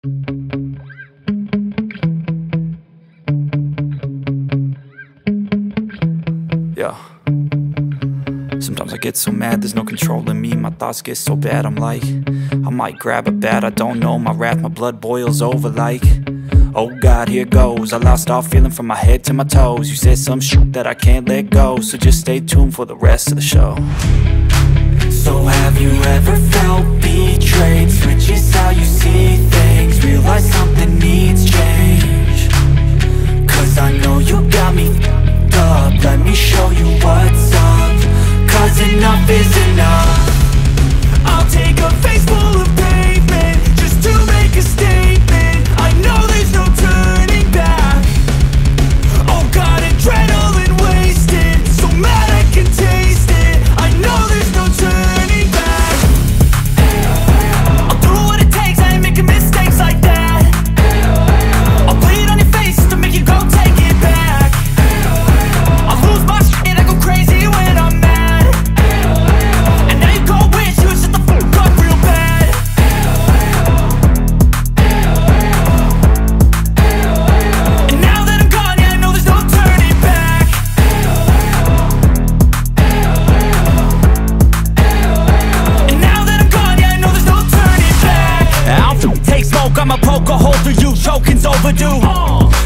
Yeah. Sometimes I get so mad, there's no controlling me. My thoughts get so bad, I'm like, I might grab a bat, I don't know. My wrath, my blood boils over like, oh God, here goes. I lost all feeling from my head to my toes. You said some shit that I can't let go, so just stay tuned for the rest of the show. So have you ever felt betrayed? Switches how you see things, realize something needs change. Cause I know you got me up, let me show you what's up. Cause enough is enough. I'll take a face full of pavement just to make a statement. I know there's no turning back. Oh God, adrenaline wasted, so mad I can taste it. I know there's no turning back. I'll do what it takes, I ain't making mistakes like that. I'll bleed on your face to make you go take it back. I'll lose my shit, I go crazy when I'm mad. And now you go wish you would shut the fuck up real bad. And now that I'm gone, yeah, I know there's no turning back. And now that I'm gone, yeah, I know there's no turning back. I'll take smoke, I'ma poke a hole through you, choking's overdue.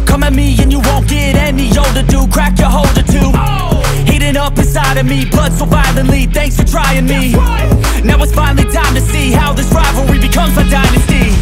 Come at me and you won't get any older, dude. Crack your holder too. Heating up inside of me, blood so violently. Thanks for trying me. Now it's finally time to see how this rivalry becomes my dynasty.